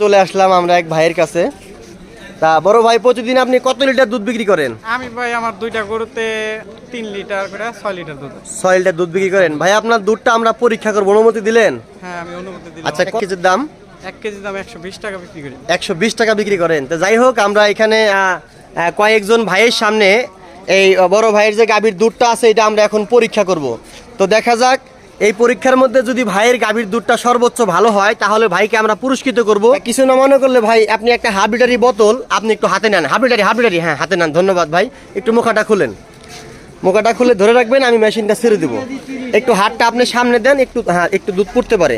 চলে আসলাম আমরা এক ভাইয়ের কাছে। তা বড় ভাই, প্রতিদিন আপনি কত লিটার দুধ বিক্রি করেন? আমি ভাই আমার দুইটা গরুতে 3 লিটার করে 6 লিটার দুধ। 6 লিটার দুধ বিক্রি করেন। ভাই আপনার দুধটা আমরা পরীক্ষা করব, অনুমতি দিলেন? হ্যাঁ আমি অনুমতি দিলাম। আচ্ছা, কেজির দাম? 1 কেজির দাম 120 টাকা বিক্রি করি। 120 টাকা বিক্রি করেন। তো যাই হোক, আমরা এখানে কয়েকজন ভাইয়ের সামনে এই বড় ভাইয়ের যে গাভীর দুধটা আছে এটা আমরা এখন পরীক্ষা করব। তো দেখা যাক এই পরীক্ষার মধ্যে যদি ভাইয়ের গাভীর দুধটা সর্বোচ্চ ভালো হয় তাহলে ভাইকে আমরা পুরস্কৃত করব। কিছু না মনে করলে ভাই, আপনি একটা হাফ লিটারি বোতল আপনি একটু হাতে নেন। হাফ লিটারি হ্যাঁ হাতে নেন। ধন্যবাদ ভাই। একটু মুখাটা খুলেন, মুখাটা খুলে ধরে রাখবেন, আমি মেশিনটা ছেড়ে দেবো। একটু হাতটা আপনি সামনে দেন, একটু হ্যাঁ একটু দুধ পড়তে পারে।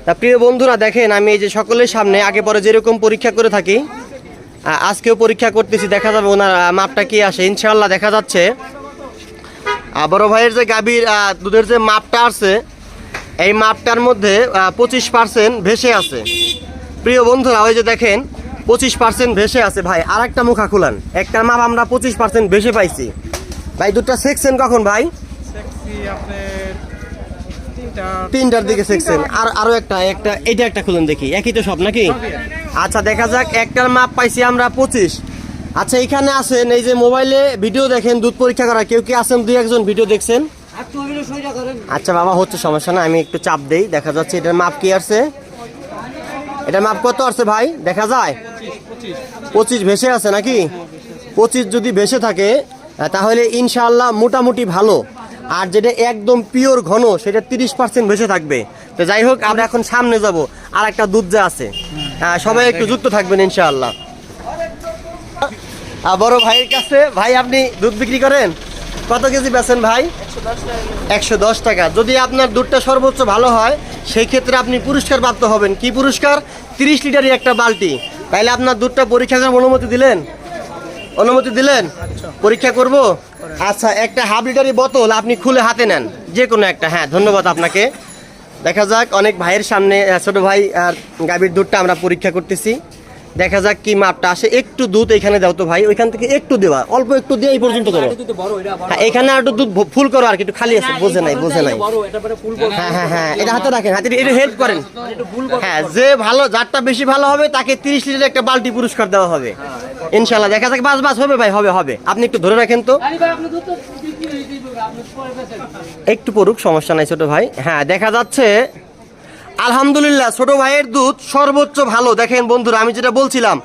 তা প্রিয় বন্ধুরা দেখেন, আমি এই যে সকলের সামনে আগে পরে যেরকম পরীক্ষা করে থাকি আজকেও পরীক্ষা করতেছি। দেখা যাবে ওনার মাপটা কি আসে। ইনশাআল্লাহ দেখা যাচ্ছে বড় ভাইয়ের যে গাভীর দুধের যে মাপটা আছে এই মাপটার মধ্যে 25% ভেসে আছে। প্রিয় বন্ধুরা ওই যে দেখেন 25% ভেসে আছে। ভাই আর একটা মুখা খুলান। একটা মাপ আমরা 25% ভেসে পাইছি। ভাই দুধটা সেকশন কখন ভাই? সেক্সি আপনি 3টার দিকে সেকশন। আর আরো একটা এইটা একটা খুলুন দেখি, একই তো সব নাকি? আচ্ছা দেখা যাক, একটার মাপ পাইছি আমরা 25। আচ্ছা এখানে আছেন, এই যে মোবাইলে ভিডিও দেখেন দুধ পরীক্ষা করা, কেউ কি আছেন? 2-1 জন ভিডিও দেখছেন? আচ্ছা বাবা, হচ্ছে সমস্যা না, আমি একটু চাপ দেই। দেখা যাচ্ছে এটার মাপ কি আছে, এটার মাপ কত আছে ভাই দেখা যায়? 25 ভেসে আছে নাকি? 25 যদি ভেসে থাকে তাহলে ইনশাআল্লাহ মোটামুটি ভালো। আর যেটা একদম পিওর ঘন সেটা 30% ভেসে থাকবে। তো যাই হোক, আমরা এখন সামনে যাব। আর একটা দুধ যা আছে, সবাই একটু যুক্ত থাকবেন ইনশাআল্লাহ। বড় ভাইয়ের কাছে, ভাই আপনি দুধ বিক্রি করেন? কত কেজি বেচেন ভাই? 110 টাকা। যদি আপনার দুধটা সর্বোচ্চ ভালো হয় সেই ক্ষেত্রে আপনি পুরস্কার প্রাপ্ত হবেন। কি পুরস্কার? 30 লিটারের একটা বালতি। তাইলে আপনার দুধটা পরীক্ষা করার অনুমতি দিলেন? অনুমতি দিলেন? পরীক্ষা করব। আচ্ছা, একটা হাফ লিটারি বোতল আপনি খুলে হাতে নেন, যে কোনো একটা। হ্যাঁ ধন্যবাদ আপনাকে। দেখা যাক, অনেক ভাইয়ের সামনে ছোট ভাই আর গাভীর দুধটা আমরা পরীক্ষা করতেছি। দেখা যাক কি মাপটা আসে। একটু দুধ এখানে দাও তো ভাই, ওইখান থেকে একটু দেওয়া, অল্প একটু দিয়ে এই পর্যন্ত করো। হ্যাঁ এখানে আর একটু দুধ ফুল করো, আর কি একটু খালি আছে, বোঝে নাই। হ্যাঁ হ্যাঁ হ্যাঁ, এটা হাতে রাখেন, হাতে একটু হেল্প করেন। হ্যাঁ, যে ভালো, যারটা বেশি ভালো হবে তাকে 30 লিটার একটা বালতি পুরস্কার দেওয়া হবে ইনশাআল্লাহ। দেখা যাক, বাস হবে ভাই, হবে। আপনি একটু ধরে রাখেন তো, একটু পড়ুক, সমস্যা নাই ছোট ভাই। হ্যাঁ দেখা যাচ্ছে আলহামদুলিল্লাহ ছোট ভাইয়ের দুধ সর্বোচ্চ ভালো। দেখেন বন্ধুরা, আমি যেটা বলছিলাম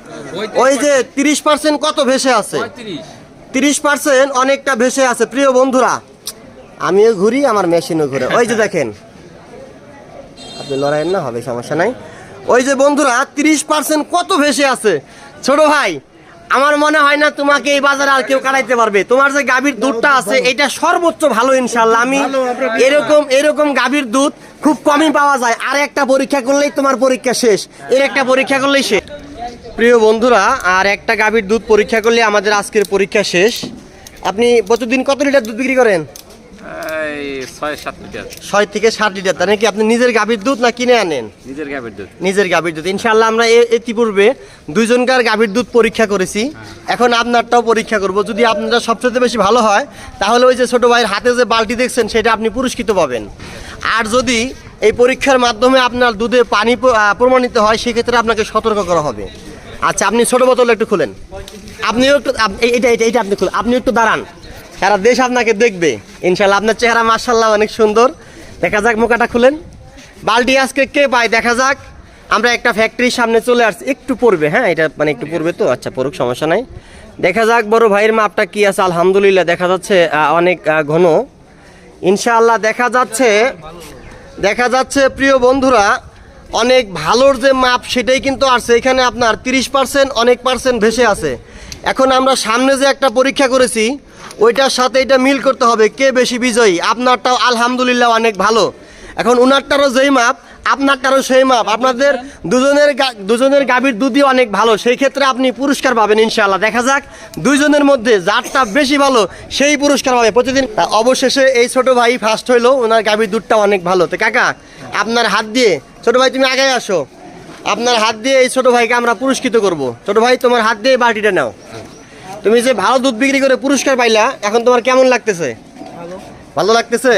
ওই যে 30% কত ভেসে আছে, 30% অনেকটা ভেসে আছে। প্রিয় বন্ধুরা, আমিও ঘুরি, আমার মেশিনও ঘুরে। ওই যে দেখেন, আপনি লড়াইয়ের না, হবে সমস্যা নাই। ওই যে বন্ধুরা 30% কত ভেসে আছে। ছোট ভাই, আমার মনে হয় না তোমাকে এই বাজারে আর কেউ কাটাইতে পারবে। তোমার যে গাভীর দুধটা আছে এটা সর্বোচ্চ ভালো ইনশাআল্লাহ। আমি এরকম গাভীর দুধ খুব কমই পাওয়া যায়। আর একটা পরীক্ষা করলেই তোমার পরীক্ষা শেষ, এর একটা পরীক্ষা করলেই শেষ। প্রিয় বন্ধুরা, আর একটা গাভীর দুধ পরীক্ষা করলে আমাদের আজকের পরীক্ষা শেষ। আপনি প্রতিদিন কত লিটার দুধ বিক্রি করেন? 6 থেকে 7 লিটার। তার নাকি আপনি নিজের গাভীর দুধ না কিনে আনেন? নিজের গাভীর দুধ। ইনশাআল্লাহ আমরা ইতিপূর্বে 2জনকার গাভীর দুধ পরীক্ষা করেছি, এখন আপনারটাও পরীক্ষা করব। যদি আপনারা সবচেয়ে বেশি ভালো হয় তাহলে ওই যে ছোট ভাইয়ের হাতে যে বালতি দেখছেন সেটা আপনি পুরস্কৃত পাবেন। আর যদি এই পরীক্ষার মাধ্যমে আপনার দুধে পানি প্রমাণিত হয় সেক্ষেত্রে আপনাকে সতর্ক করা হবে। আচ্ছা, আপনি ছোট বোতল একটু খুলেন। আপনিও একটু এইটা আপনি খুলেন, আপনি একটু দাঁড়ান, সারা দেশ আপনাকে দেখবে ইনশাআল্লাহ। আপনার চেহারা মাশাআল্লাহ অনেক সুন্দর। দেখা যাক, মুখাটা খুলেন। বালতি আজকে কে পায় দেখা যাক। আমরা একটা ফ্যাক্টরির সামনে চলে আসছি, একটু পড়বে। হ্যাঁ এটা মানে একটু পড়বে তো, আচ্ছা পড়ুক, সমস্যা নাই। দেখা যাক বড় ভাইয়ের মাপটা কি আছে। আলহামদুলিল্লাহ দেখা যাচ্ছে অনেক ঘন ইনশাআল্লাহ। দেখা যাচ্ছে প্রিয় বন্ধুরা, অনেক ভালোর যে মাপ সেটাই কিন্তু আসছে। এখানে আপনার 30% অনেক পার্সেন্ট ভেসে আছে। এখন আমরা সামনে যে একটা পরীক্ষা করেছি ওইটার সাথে এটা মিল করতে হবে, কে বেশি বিজয়ী। আপনারটাও আলহামদুলিল্লাহ অনেক ভালো। এখন উনারটারও যেই মাপ আপনারটারও সেই মাপ, আপনাদের দুজনের গাভীর দুধই অনেক ভালো। সেই ক্ষেত্রে আপনি পুরস্কার পাবেন ইনশাআল্লাহ। দেখা যাক 2জনের মধ্যে যারটা বেশি ভালো সেই পুরস্কার পাবে প্রতিদিন। অবশেষে এই ছোট ভাই ফার্স্ট হইলো, ওনার গাভীর দুধটা অনেক ভালো। তো কাকা, আপনার হাত দিয়ে, ছোট ভাই তুমি আগে আসো, আপনার হাত দিয়ে এই ছোট ভাইকে আমরা পুরস্কৃত করব। ছোট ভাই তোমার হাত দিয়ে বাটিটা নাও। তুমি যে ভালো দুধ বিক্রি করে পুরস্কার পাইলা, এখন তোমার কেমন লাগতেছে? ভালো লাগতেছে?